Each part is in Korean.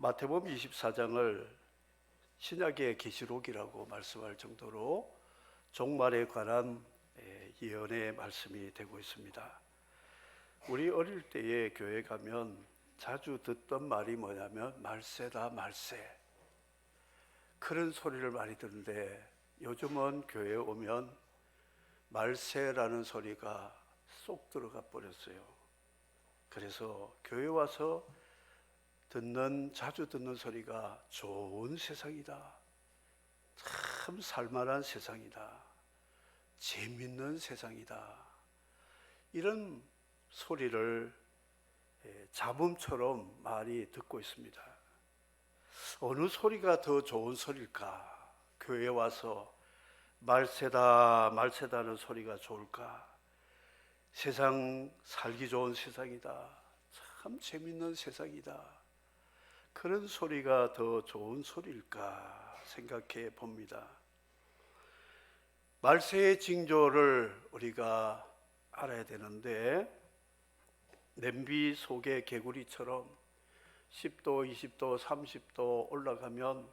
마태복음 24장을 신약의 계시록이라고 말씀할 정도로 종말에 관한 예언의 말씀이 되고 있습니다. 우리 어릴 때에 교회 가면 자주 듣던 말이 뭐냐면 말세다 말세, 그런 소리를 많이 듣는데 요즘은 교회에 오면 말세라는 소리가 쏙 들어가 버렸어요. 그래서 교회 와서 자주 듣는 소리가 좋은 세상이다, 참 살만한 세상이다, 재밌는 세상이다, 이런 소리를 잡음처럼 많이 듣고 있습니다. 어느 소리가 더 좋은 소리일까? 교회에 와서 말세다 말세다는 소리가 좋을까? 세상 살기 좋은 세상이다, 참 재밌는 세상이다, 그런 소리가 더 좋은 소리일까 생각해 봅니다. 말세의 징조를 우리가 알아야 되는데, 냄비 속의 개구리처럼 10도, 20도, 30도 올라가면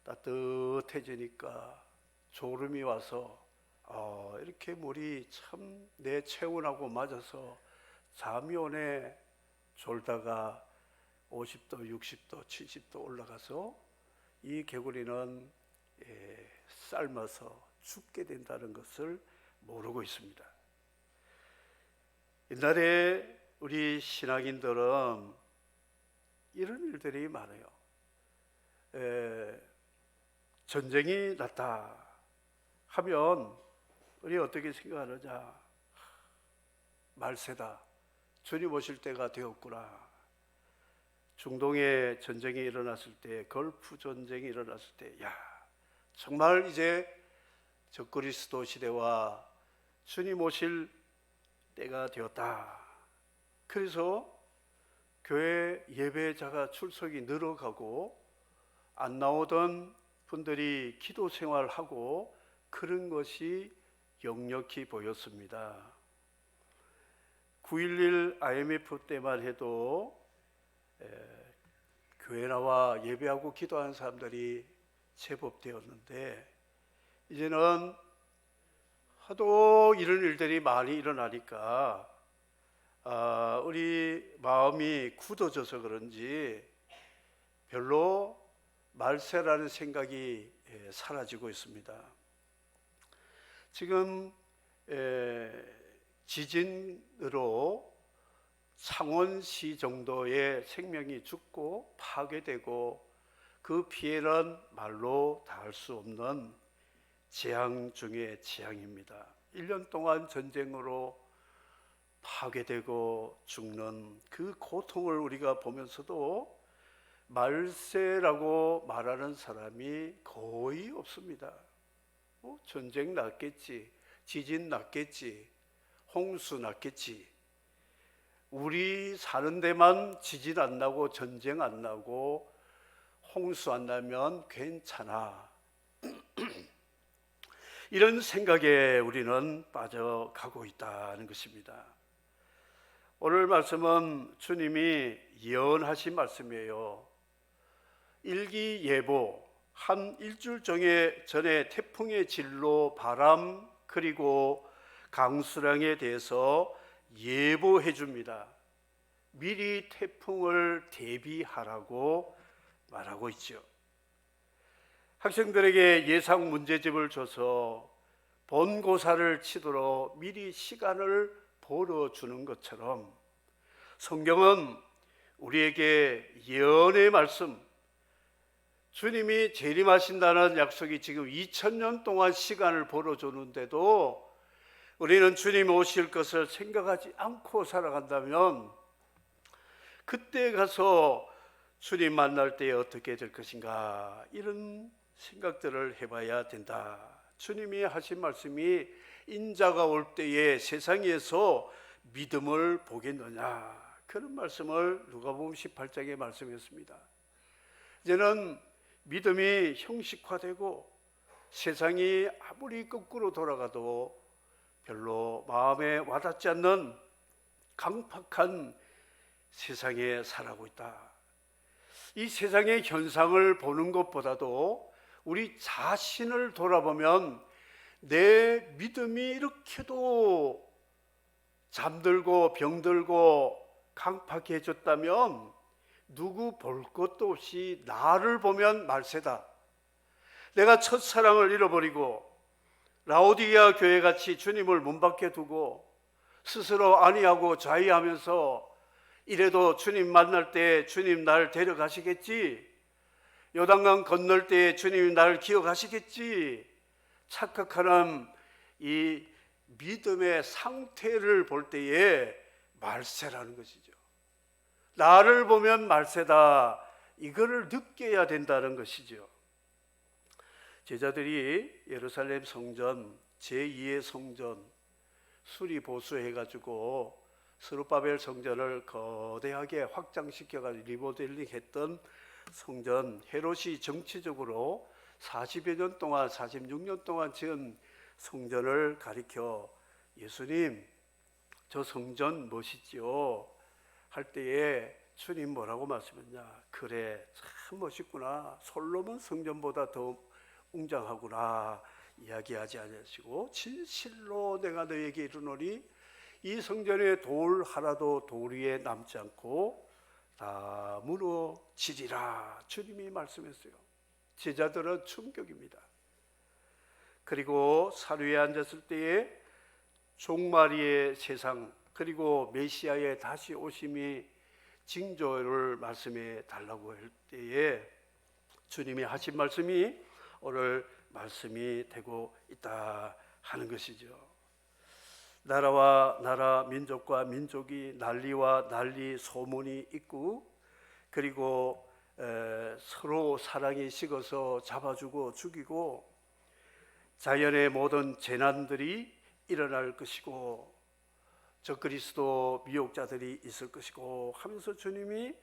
따뜻해지니까 졸음이 와서 이렇게 물이 참 내 체온하고 맞아서 잠이 오네, 졸다가 50도, 60도, 70도 올라가서 이 개구리는 삶아서 죽게 된다는 것을 모르고 있습니다. 옛날에 우리 신앙인들은 이런 일들이 많아요. 전쟁이 났다 하면 우리 어떻게 생각하느냐? 말세다, 주님 오실 때가 되었구나. 중동에 전쟁이 일어났을 때, 걸프 전쟁이 일어났을 때, 정말 이제 적그리스도 시대와 주님 오실 때가 되었다. 그래서 교회 예배자가 출석이 늘어가고 안 나오던 분들이 기도 생활하고 그런 것이 역력히 보였습니다. 9.11 IMF 때만 해도 교회 나와 예배하고 기도하는 사람들이 제법 되었는데, 이제는 하도 이런 일들이 많이 일어나니까 우리 마음이 굳어져서 그런지 별로 말세라는 생각이 사라지고 있습니다. 지금 지진으로 창원시 정도의 생명이 죽고 파괴되고 그 피해는 말로 다할 수 없는 재앙 중의 재앙입니다. 1년 동안 전쟁으로 파괴되고 죽는 그 고통을 우리가 보면서도 말세라고 말하는 사람이 거의 없습니다. 전쟁 났겠지, 지진 났겠지, 홍수 났겠지, 우리 사는 데만 지진 안 나고 전쟁 안 나고 홍수 안 나면 괜찮아, 이런 생각에 우리는 빠져가고 있다는 것입니다. 오늘 말씀은 주님이 예언하신 말씀이에요. 일기예보, 한 일주일 전에 태풍의 진로, 바람, 그리고 강수량에 대해서 예보해 줍니다. 미리 태풍을 대비하라고 말하고 있죠. 학생들에게 예상 문제집을 줘서 본고사를 치도록 미리 시간을 벌어주는 것처럼 성경은 우리에게 예언의 말씀, 주님이 재림하신다는 약속이 지금 2000년 동안 시간을 벌어주는데도 우리는 주님 오실 것을 생각하지 않고 살아간다면 그때 가서 주님 만날 때 어떻게 될 것인가, 이런 생각들을 해봐야 된다. 주님이 하신 말씀이 인자가 올 때에 세상에서 믿음을 보겠느냐, 그런 말씀을 누가복음 18장에 말씀했습니다. 이제는 믿음이 형식화되고 세상이 아무리 거꾸로 돌아가도 별로 마음에 와닿지 않는 강팍한 세상에 살아가고 있다. 이 세상의 현상을 보는 것보다도 우리 자신을 돌아보면 내 믿음이 이렇게도 잠들고 병들고 강팍해졌다면 누구 볼 것도 없이 나를 보면 말세다. 내가 첫사랑을 잃어버리고 라오디게아 교회같이 주님을 문 밖에 두고 스스로 아니하고 자의하면서 이래도 주님 만날 때 주님 날 데려가시겠지, 요단강 건널 때 주님이 날 기억하시겠지 착각하는 이 믿음의 상태를 볼 때에 말세라는 것이죠. 나를 보면 말세다, 이거를 느껴야 된다는 것이죠. 제자들이 예루살렘 성전 제2의 성전 수리 보수해가지고 스룹바벨 성전을 거대하게 확장시켜가지고 리모델링했던 성전, 헤롯이 정치적으로 40여 년 동안 46년 동안 지은 성전을 가리켜 예수님 저 성전 멋있지요 할 때에 주님 뭐라고 말씀했냐, 그래 참 멋있구나, 솔로몬 성전보다 더 웅장하구나 이야기하지 않으시고, 진실로 내가 너에게 이르노니 이 성전의 돌 하나도 돌 위에 남지 않고 다 무너지리라 주님이 말씀했어요. 제자들은 충격입니다. 그리고 산 위에 앉았을 때에 종말의 세상 그리고 메시아의 다시 오심이 징조를 말씀해 달라고 할 때에 주님이 하신 말씀이 오늘 말씀이 되고 있다 하는 것이죠. 나라와 나라, 민족과 민족이 난리와 난리 소문이 있고, 그리고 서로 사랑이 식어서 잡아주고 죽이고 자연의 모든 재난들이 일어날 것이고 적그리스도 미혹자들이 있을 것이고 하면서 주님이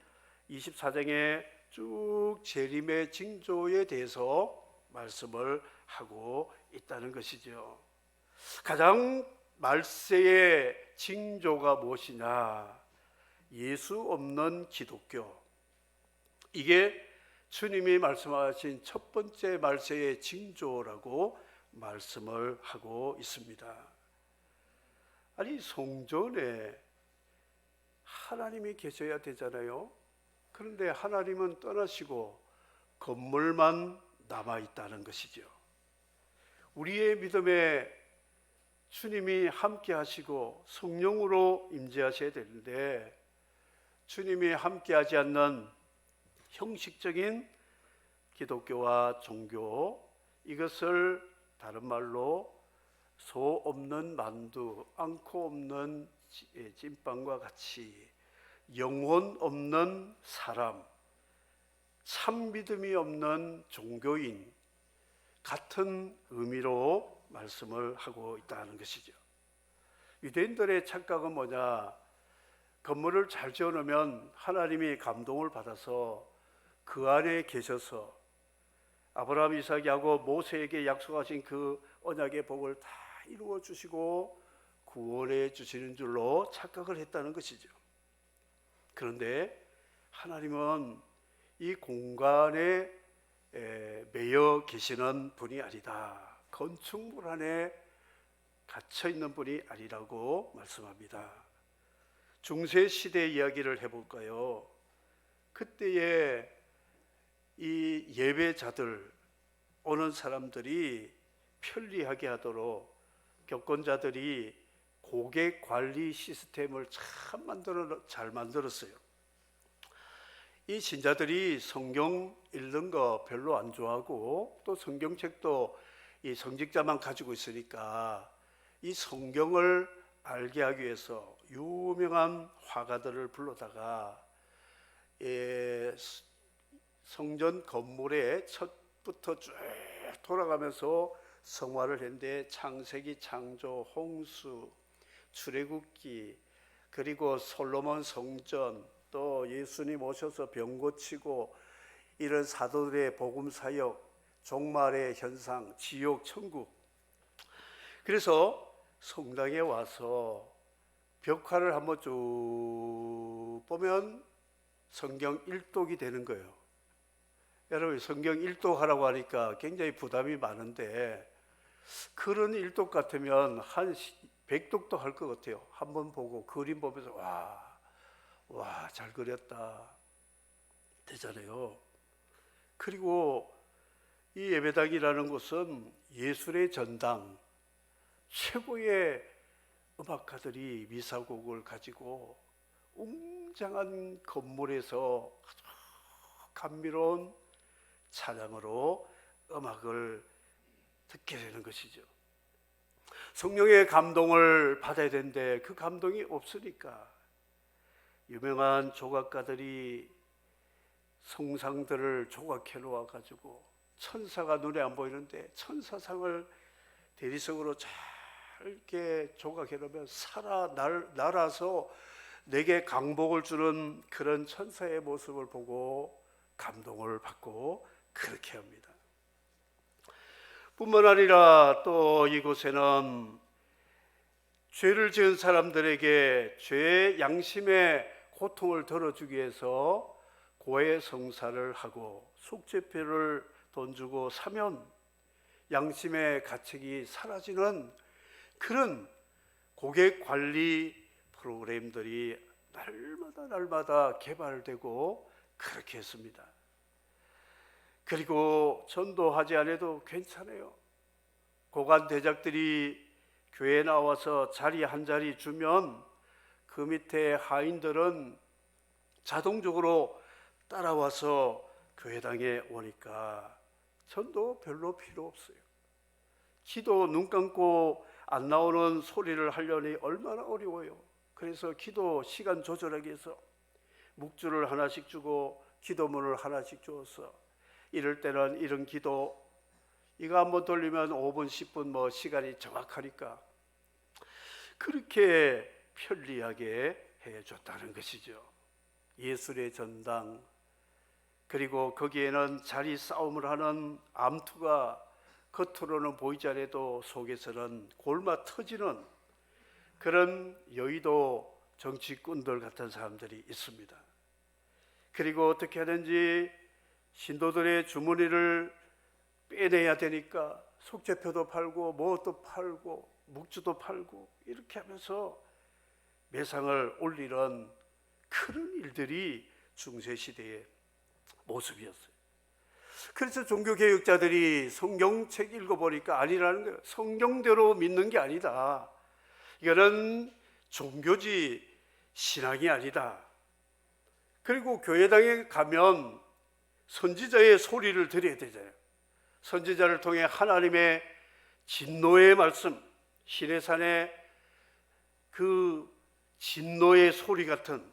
24장에 쭉 재림의 징조에 대해서 말씀을 하고 있다는 것이죠. 가장 말세의 징조가 무엇이냐? 예수 없는 기독교. 이게 주님이 말씀하신 첫 번째 말세의 징조라고 말씀을 하고 있습니다. 아니, 성전에 하나님이 계셔야 되잖아요. 그런데 하나님은 떠나시고 건물만 남아있다는 것이죠. 우리의 믿음에 주님이 함께 하시고 성령으로 임재하셔야 되는데 주님이 함께 하지 않는 형식적인 기독교와 종교, 이것을 다른 말로 소 없는 만두, 앙코 없는 찐빵과 같이 영혼 없는 사람, 참 믿음이 없는 종교인 같은 의미로 말씀을 하고 있다는 것이죠. 유대인들의 착각은 뭐냐? 건물을 잘 지어놓으면 하나님이 감동을 받아서 그 안에 계셔서 아브라함, 이삭, 야곱, 모세에게 약속하신 그 언약의 복을 다 이루어 주시고 구원해 주시는 줄로 착각을 했다는 것이죠. 그런데 하나님은 이 공간에 매여 계시는 분이 아니다. 건축물 안에 갇혀 있는 분이 아니라고 말씀합니다. 중세 시대 이야기를 해볼까요? 그때에 이 예배자들, 오는 사람들이 편리하게 하도록 교권자들이 고객 관리 시스템을 참 잘 만들었어요. 이 신자들이 성경 읽는 거 별로 안 좋아하고 또 성경책도 이 성직자만 가지고 있으니까 이 성경을 알게 하기 위해서 유명한 화가들을 불러다가 성전 건물에 첫부터 쭉 돌아가면서 성화를 했는데 창세기, 창조, 홍수, 출애굽기, 그리고 솔로몬 성전, 또 예수님 오셔서 병 고치고 이런 사도들의 복음 사역, 종말의 현상, 지옥, 천국. 그래서 성당에 와서 벽화를 한번 쭉 보면 성경 일독이 되는 거예요. 여러분, 성경 일독하라고 하니까 굉장히 부담이 많은데 그런 일독 같으면 한 100독도 할 것 같아요. 한번 보고 그림 보면서 와, 잘 그렸다 되잖아요. 그리고 이 예배당이라는 곳은 예술의 전당, 최고의 음악가들이 미사곡을 가지고 웅장한 건물에서 아주 감미로운 찬양으로 음악을 듣게 되는 것이죠. 성령의 감동을 받아야 되는데 그 감동이 없으니까 유명한 조각가들이 성상들을 조각해 놓아 가지고 천사가 눈에 안 보이는데 천사상을 대리석으로 잘 이렇게 조각해 놓으면 날아서 내게 강복을 주는 그런 천사의 모습을 보고 감동을 받고 그렇게 합니다. 뿐만 아니라 또 이곳에는 죄를 지은 사람들에게 죄의 양심의 고통을 덜어주기 위해서 고해 성사를 하고 속죄표를 돈 주고 사면 양심의 가책이 사라지는 그런 고객 관리 프로그램들이 날마다 개발되고 그렇게 했습니다. 그리고 전도하지 않아도 괜찮아요. 고관 대작들이 교회에 나와서 자리 한 자리 주면 그 밑에 하인들은 자동적으로 따라와서 교회당에 오니까 전도 별로 필요 없어요. 기도 눈 감고 안 나오는 소리를 하려니 얼마나 어려워요. 그래서 기도 시간 조절하기 위해서 묵주를 하나씩 주고 기도문을 하나씩 주어서 이럴 때는 이런 기도 이거 한번 돌리면 5분 10분 시간이 정확하니까 그렇게 편리하게 해줬다는 것이죠. 예술의 전당, 그리고 거기에는 자리 싸움을 하는 암투가 겉으로는 보이지 않아도 속에서는 골마 터지는 그런 여의도 정치꾼들 같은 사람들이 있습니다. 그리고 어떻게 하든지 신도들의 주머니를 빼내야 되니까 속죄표도 팔고 뭣도 팔고 묵주도 팔고 이렇게 하면서 매상을 올리는 그런 일들이 중세시대의 모습이었어요. 그래서 종교개혁자들이 성경책 읽어보니까 아니라는 거예요. 성경대로 믿는 게 아니다. 이거는 종교지 신앙이 아니다. 그리고 교회당에 가면 선지자의 소리를 들어야 되잖아요. 선지자를 통해 하나님의 진노의 말씀, 시내산의 그 진노의 소리 같은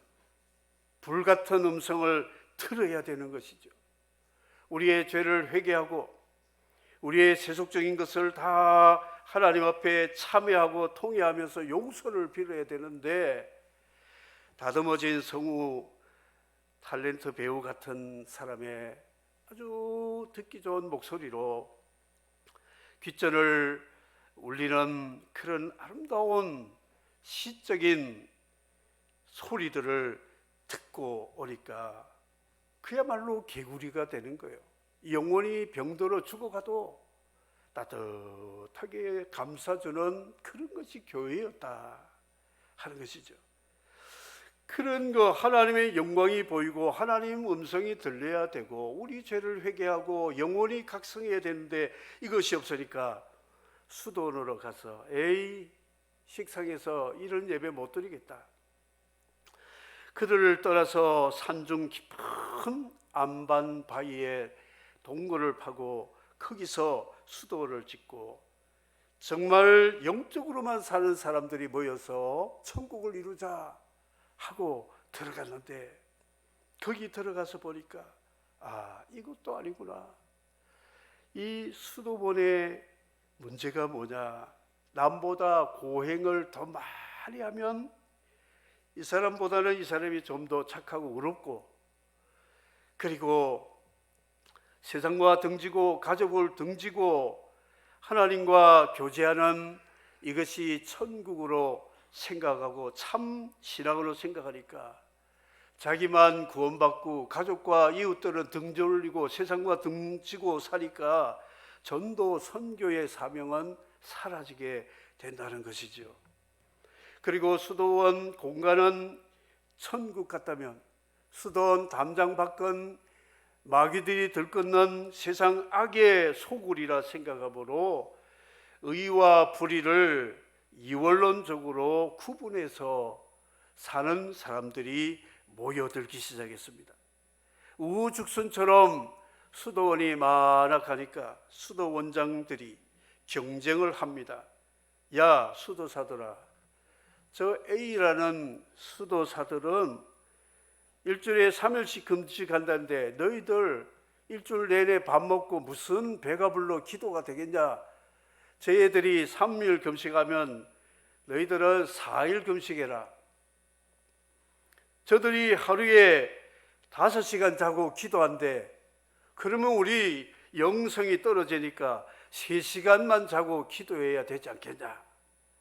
불같은 음성을 들어야 되는 것이죠. 우리의 죄를 회개하고 우리의 세속적인 것을 다 하나님 앞에 참회하고 통회하면서 용서를 빌어야 되는데 다듬어진 성우 탤런트 배우 같은 사람의 아주 듣기 좋은 목소리로 귓전을 울리는 그런 아름다운 시적인 소리들을 듣고 오니까 그야말로 개구리가 되는 거예요. 영원히 병들어 죽어가도 따뜻하게 감싸주는 그런 것이 교회였다 하는 것이죠. 그런 거 하나님의 영광이 보이고 하나님 음성이 들려야 되고 우리 죄를 회개하고 영원히 각성해야 되는데 이것이 없으니까 수도원으로 가서 식상에서 이런 예배 못 드리겠다. 그들을 떠나서 산중 깊은 안반 바위에 동굴을 파고 거기서 수도를 짓고 정말 영적으로만 사는 사람들이 모여서 천국을 이루자 하고 들어갔는데 거기 들어가서 보니까 이것도 아니구나. 이 수도원의 문제가 뭐냐? 남보다 고행을 더 많이 하면 이 사람보다는 이 사람이 좀 더 착하고 의롭고 그리고 세상과 등지고 가족을 등지고 하나님과 교제하는 이것이 천국으로 생각하고 참 신앙으로 생각하니까 자기만 구원받고 가족과 이웃들은 등 돌리고 세상과 등지고 사니까 전도 선교의 사명은 사라지게 된다는 것이죠. 그리고 수도원 공간은 천국 같다면 수도원 담장 밖은 마귀들이 들끓는 세상 악의 소굴이라 생각하므로 의와 불의를 이원론적으로 구분해서 사는 사람들이 모여들기 시작했습니다. 우후죽순처럼 수도원이 많아가니까 수도원장들이 경쟁을 합니다. 야, 수도사들아, 저 A라는 수도사들은 일주일에 3일씩 금식한다는데 너희들 일주일 내내 밥 먹고 무슨 배가 불러 기도가 되겠냐? 저희들이 3일 금식하면 너희들은 4일 금식해라. 저들이 하루에 5시간 자고 기도한대. 그러면 우리 영성이 떨어지니까 3시간만 자고 기도해야 되지 않겠냐?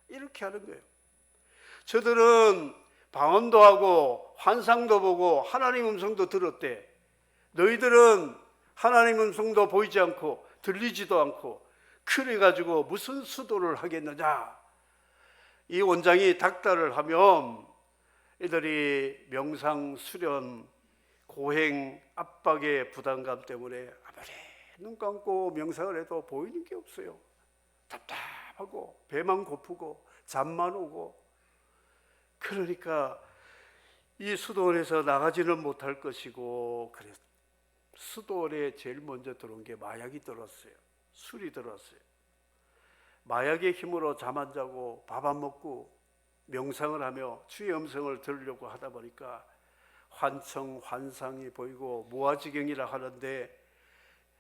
이렇게 하는 거예요. 저들은 방언도 하고 환상도 보고 하나님 음성도 들었대. 너희들은 하나님 음성도 보이지 않고 들리지도 않고 그래가지고 무슨 수도를 하겠느냐? 이 원장이 닥달을 하면 이들이 명상, 수련, 고행, 압박의 부담감 때문에 아무리 눈 감고 명상을 해도 보이는 게 없어요. 답답하고 배만 고프고 잠만 오고. 그러니까 이 수도원에서 나가지는 못할 것이고, 그래서 수도원에 제일 먼저 들어온 게 마약이 들었어요. 술이 들었어요. 마약의 힘으로 잠 안 자고 밥 안 먹고 명상을 하며 주의 음성을 들으려고 하다 보니까 환청, 환상이 보이고 무아지경이라 하는데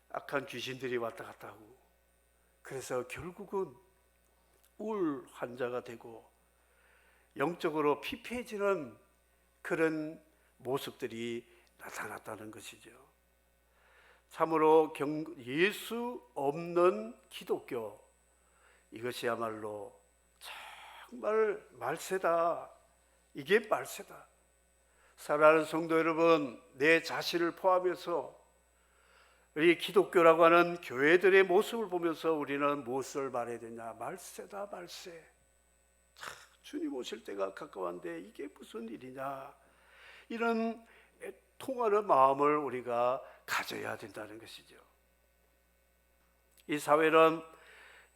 악한 귀신들이 왔다 갔다 하고, 그래서 결국은 우울 환자가 되고 영적으로 피폐해지는 그런 모습들이 나타났다는 것이죠. 참으로 예수 없는 기독교, 이것이야말로 정말 말세다. 이게 말세다. 사랑하는 성도 여러분, 내 자신을 포함해서 우리 기독교라고 하는 교회들의 모습을 보면서 우리는 무엇을 말해야 되냐? 말세다, 말세. 주님 오실 때가 가까운데 이게 무슨 일이냐? 이런 애통하는 마음을 우리가 가져야 된다는 것이죠. 이 사회는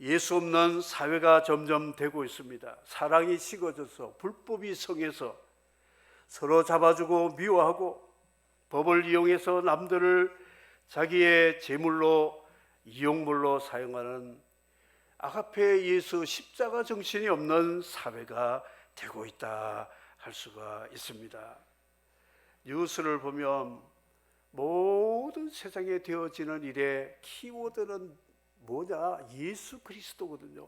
예수 없는 사회가 점점 되고 있습니다. 사랑이 식어져서 불법이 성해서 서로 잡아주고 미워하고 법을 이용해서 남들을 자기의 제물로 이용물로 사용하는 아가페 예수 십자가 정신이 없는 사회가 되고 있다 할 수가 있습니다. 뉴스를 보면 모든 세상에 되어지는 일의 키워드는 뭐냐? 예수 그리스도거든요.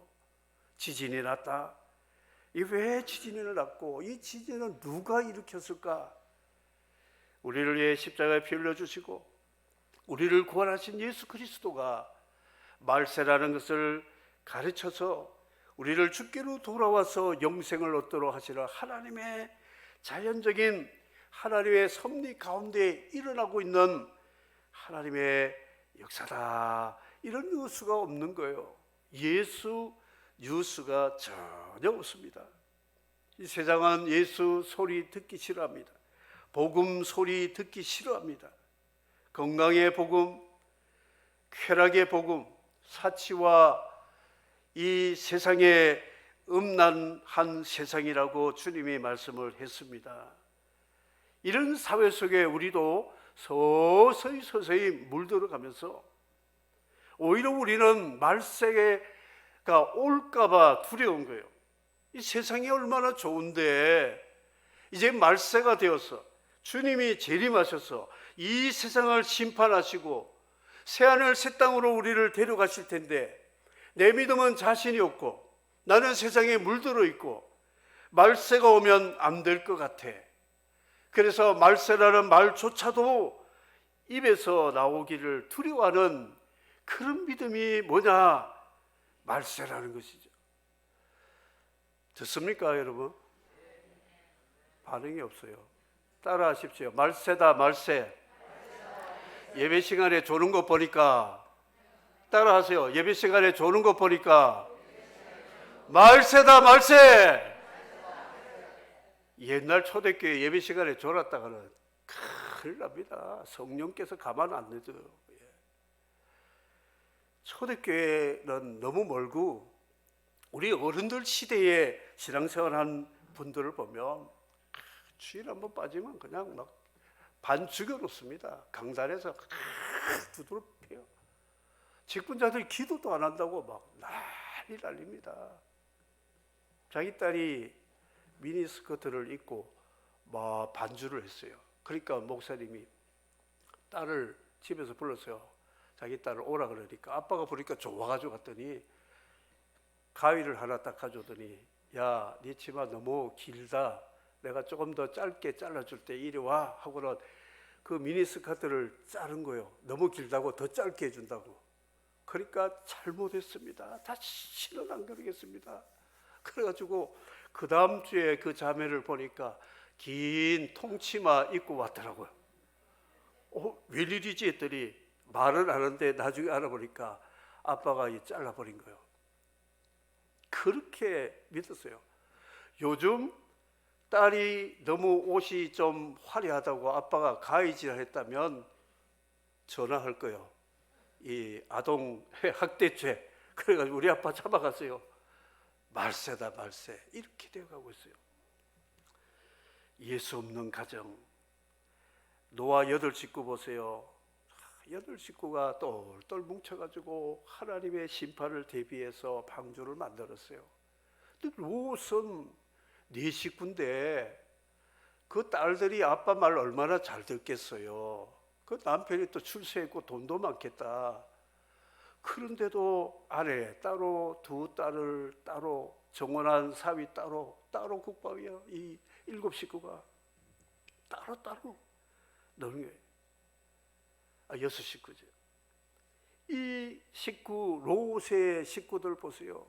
지진이 났다. 이 왜 지진이 났고 이 지진은 누가 일으켰을까? 우리를 위해 십자가에 피 흘려주시고 우리를 구원하신 예수 그리스도가 말세라는 것을 가르쳐서 우리를 주께로 돌아와서 영생을 얻도록 하시라 하나님의 자연적인 하나님의 섭리 가운데 일어나고 있는 하나님의 역사다. 이런 뉴스가 없는 거예요. 예수 뉴스가 전혀 없습니다. 이 세상은 예수 소리 듣기 싫어합니다. 복음 소리 듣기 싫어합니다. 건강의 복음, 쾌락의 복음, 사치와 이 세상의 음란한 세상이라고 주님이 말씀을 했습니다. 이런 사회 속에 우리도 서서히 물들어가면서 오히려 우리는 말세가 올까봐 두려운 거예요. 이 세상이 얼마나 좋은데 이제 말세가 되어서 주님이 재림하셔서 이 세상을 심판하시고 새하늘 새 땅으로 우리를 데려가실 텐데 내 믿음은 자신이 없고 나는 세상에 물들어 있고 말세가 오면 안 될 것 같아. 그래서 말세라는 말조차도 입에서 나오기를 두려워하는 그런 믿음이 뭐냐? 말세라는 것이죠. 듣습니까, 여러분? 반응이 없어요. 따라하십시오. 말세다 말세. 예배 시간에 조는 거 보니까, 따라하세요. 예배 시간에 조는 거 보니까 말세다 말세. 옛날 초대교회 예배 시간에 졸았다가는 큰일 납니다. 성령께서 가만 안 놔둬요. 초대교회는 너무 멀고 우리 어른들 시대에 신앙생활한 분들을 보면 주일 한번 빠지면 그냥 막 반 죽여놓습니다. 강단에서 두드러펴요. 직분자들이 기도도 안 한다고 막 난리 날립니다. 자기 딸이 미니스커트를 입고 막 반주를 했어요. 그러니까 목사님이 딸을 집에서 불렀어요. 자기 딸을 오라 그러니까 아빠가 부르니까 좋아가지고 갔더니 가위를 하나 딱 가져오더니, 야, 네 치마 너무 길다. 내가 조금 더 짧게 잘라줄 때 이리 와 하고는 그 미니스커트를 자른 거예요. 너무 길다고 더 짧게 해준다고. 그러니까 잘못했습니다. 다시는 안 그러겠습니다. 그래가지고 그 다음 주에 그 자매를 보니까 긴 통치마 입고 왔더라고요. 웬일이지 했더니 말은 하는데 나중에 알아보니까 아빠가 잘라버린 거예요. 그렇게 믿었어요. 요즘 딸이 너무 옷이 좀 화려하다고 아빠가 가위질 했다면 전화할 거예요. 이 아동 학대죄. 그래가지고 우리 아빠 잡아갔어요. 말세다 말세. 이렇게 되어가고 있어요. 예수 없는 가정. 노아 8식구 보세요. 8식구가 똘똘 뭉쳐가지고 하나님의 심판을 대비해서 방주를 만들었어요. 근데 롯은 4식구인데 그 딸들이 아빠 말 얼마나 잘 듣겠어요. 그 남편이 또 출세했고 돈도 많겠다. 그런데도 아내 따로, 두 딸을 따로, 정원한 사위 따로 국밥이야. 이 7식구가 따로 넣는 거예요. 6식구죠. 이 식구, 롯의 식구들 보세요.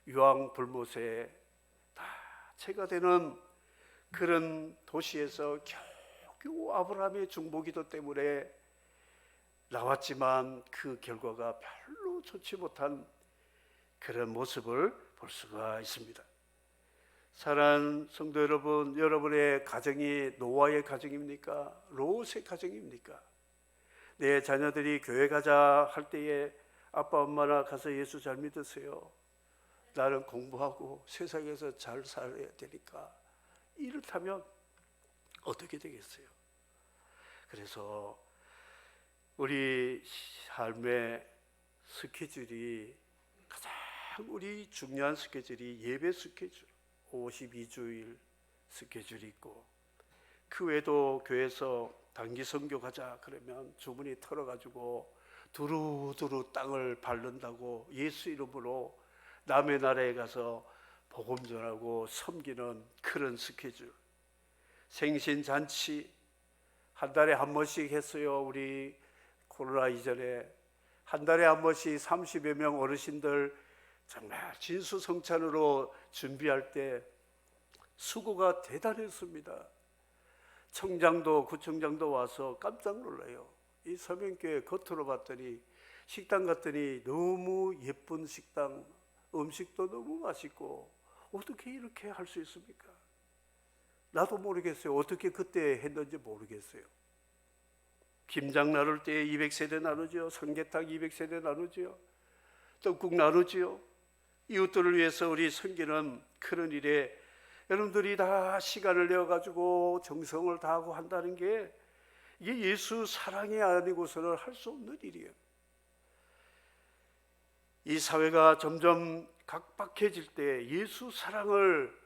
유황불못에 다 채가 되는 그런 도시에서 겨우 아브라함의 중보기도 때문에 나왔지만 그 결과가 별로 좋지 못한 그런 모습을 볼 수가 있습니다. 사랑하는 성도 여러분, 여러분의 가정이 노아의 가정입니까? 롯의 가정입니까? 내 자녀들이 교회 가자 할 때에 아빠 엄마나 가서 예수 잘 믿으세요. 나는 공부하고 세상에서 잘 살아야 되니까. 이렇다면 어떻게 되겠어요? 그래서 우리 삶의 스케줄이 가장 우리 중요한 스케줄이 예배 스케줄, 52주일 스케줄이 있고, 그 외에도 교회에서 단기 선교 가자 그러면 주문이 털어가지고 두루두루 땅을 밟는다고 예수 이름으로 남의 나라에 가서 복음 전하고 섬기는 그런 스케줄. 생신잔치 한 달에 한 번씩 했어요. 우리 코로나 이전에 한 달에 한 번씩 30여 명 어르신들 정말 진수성찬으로 준비할 때 수고가 대단했습니다. 청장도 구청장도 와서 깜짝 놀라요. 이 서명교회 겉으로 봤더니 식당 갔더니 너무 예쁜 식당, 음식도 너무 맛있고 어떻게 이렇게 할 수 있습니까? 나도 모르겠어요. 어떻게 그때 했는지 모르겠어요. 김장 나눌 때 200세대 나누죠. 삼계탕 200세대 나누죠. 떡국 나누죠. 이웃들을 위해서 우리 섬기는 그런 일에 여러분들이 다 시간을 내어가지고 정성을 다하고 한다는 게 이게 예수 사랑이 아니고서는 할 수 없는 일이에요. 이 사회가 점점 각박해질 때 예수 사랑을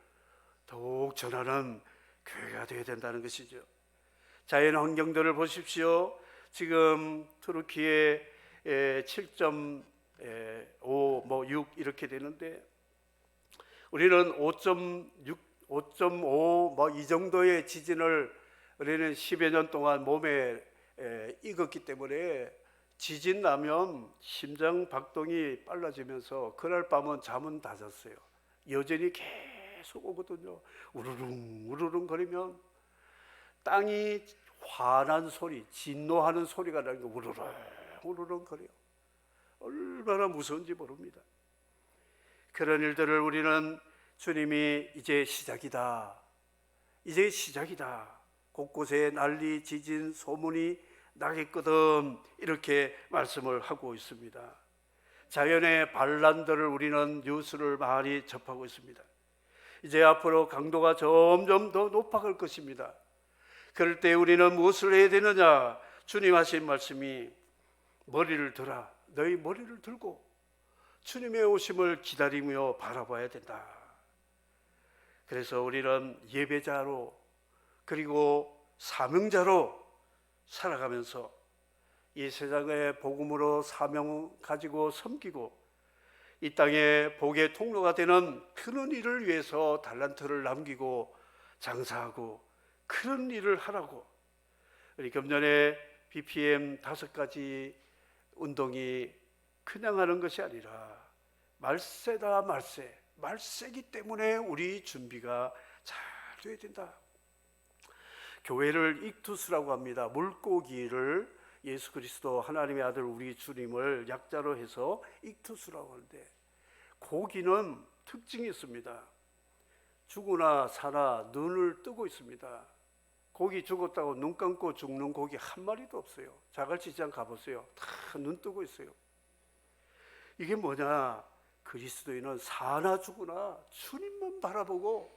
더욱 전하는 교회가 되어야 된다는 것이죠. 자연 환경들을 보십시오. 지금 투르키에 7.5, 6 이렇게 되는데 우리는 5.6, 5.5 이 정도의 지진을 우리는 10여 년 동안 몸에 익었기 때문에 지진 나면 심장 박동이 빨라지면서 그날 밤은 잠은 다 잤어요. 여전히 계속 오거든요. 우르릉 우르릉 거리면 땅이 화난 소리, 진노하는 소리가 나는 게 우르르 우르르 거려요. 얼마나 무서운지 모릅니다. 그런 일들을 우리는 주님이 이제 시작이다, 이제 시작이다, 곳곳에 난리 지진 소문이 나겠거든, 이렇게 말씀을 하고 있습니다. 자연의 반란들을 우리는 뉴스를 많이 접하고 있습니다. 이제 앞으로 강도가 점점 더 높아갈 것입니다. 그럴 때 우리는 무엇을 해야 되느냐? 주님 하신 말씀이 머리를 들어, 너희 머리를 들고 주님의 오심을 기다리며 바라봐야 된다. 그래서 우리는 예배자로 그리고 사명자로 살아가면서 이 세상의 복음으로 사명 가지고 섬기고 이 땅에 복의 통로가 되는 그런 일을 위해서 달란트를 남기고 장사하고 그런 일을 하라고. 우리 금년에 BPM 5가지 운동이 그냥 하는 것이 아니라 말세다, 말세기 때문에 우리 준비가 잘 돼야 된다. 교회를 익투스라고 합니다. 물고기를 예수 그리스도 하나님의 아들 우리 주님을 약자로 해서 익투스라고 하는데, 고기는 특징이 있습니다. 죽으나 사나 눈을 뜨고 있습니다. 고기 죽었다고 눈 감고 죽는 고기 한 마리도 없어요. 자갈치장 가보세요. 다 눈 뜨고 있어요. 이게 뭐냐? 그리스도인은 사나 죽으나 주님만 바라보고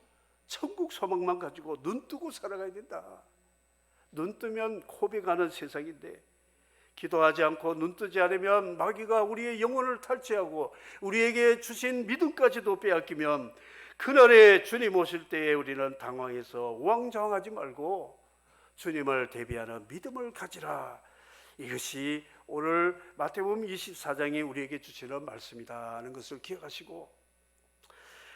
천국 소망만 가지고 눈 뜨고 살아가야 된다. 눈 뜨면 고백하는 세상인데, 기도하지 않고 눈 뜨지 않으면 마귀가 우리의 영혼을 탈취하고 우리에게 주신 믿음까지도 빼앗기면 그날에 주님 오실 때에 우리는 당황해서 우왕좌왕하지 말고 주님을 대비하는 믿음을 가지라. 이것이 오늘 마태복음 24장이 우리에게 주시는 말씀이다 하는 것을 기억하시고,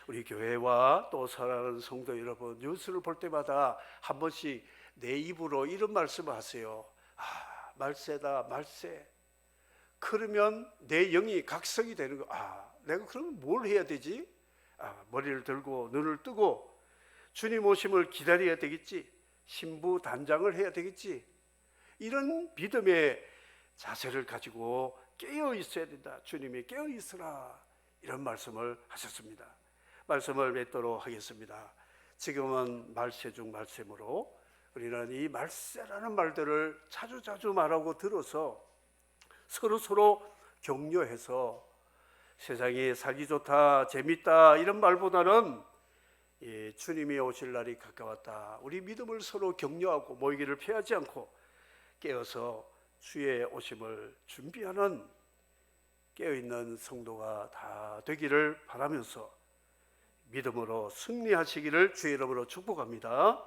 우리 교회와 또 사랑하는 성도 여러분, 뉴스를 볼 때마다 한 번씩 내 입으로 이런 말씀을 하세요. 말세다, 말세. 그러면 내 영이 각성이 되는 거. 내가 그러면 뭘 해야 되지? 머리를 들고 눈을 뜨고 주님 오심을 기다려야 되겠지. 신부 단장을 해야 되겠지. 이런 믿음의 자세를 가지고 깨어 있어야 된다. 주님이 깨어 있으라, 이런 말씀을 하셨습니다. 말씀을 맺도록 하겠습니다. 지금은 말세 중 말세므로 우리는 이 말세라는 말들을 자주 말하고 들어서 서로 격려해서 세상이 살기 좋다, 재밌다 이런 말보다는 주님이 오실 날이 가까웠다, 우리 믿음을 서로 격려하고 모이기를 피하지 않고 깨어서 주의 오심을 준비하는 깨어있는 성도가 다 되기를 바라면서 믿음으로 승리하시기를 주의 이름으로 축복합니다.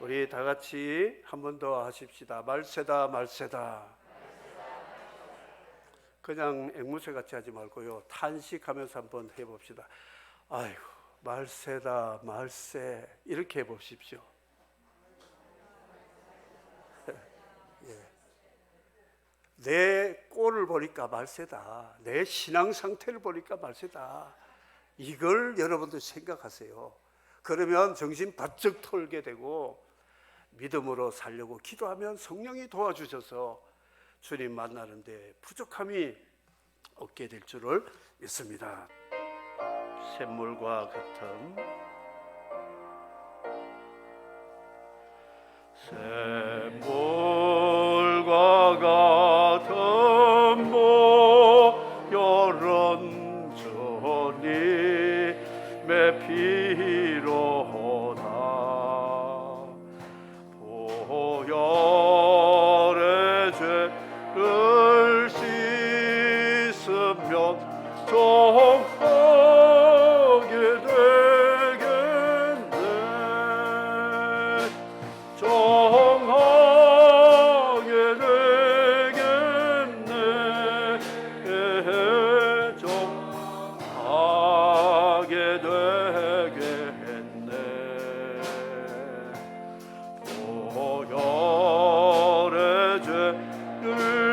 우리 다 같이 한 번 더 하십시다. 말세다, 말세다. 그냥 앵무새 같이 하지 말고요, 탄식하면서 한번 해봅시다. 아이고, 말세다, 말세. 이렇게 해보십시오. 내 꼴을 보니까 말세다, 내 신앙 상태를 보니까 말세다, 이걸 여러분들 생각하세요. 그러면 정신 바짝 털게 되고 믿음으로 살려고 기도하면 성령이 도와주셔서 주님 만나는데 부족함이 없게 될 줄을 믿습니다. 샘물과 같은 샘물과 같은 보혈은 주님의 피로다. 보혈의 죄를 씻으면 정하게 되겠네. 정하게 되겠네. 정하게 되겠네. 보혈의 죄를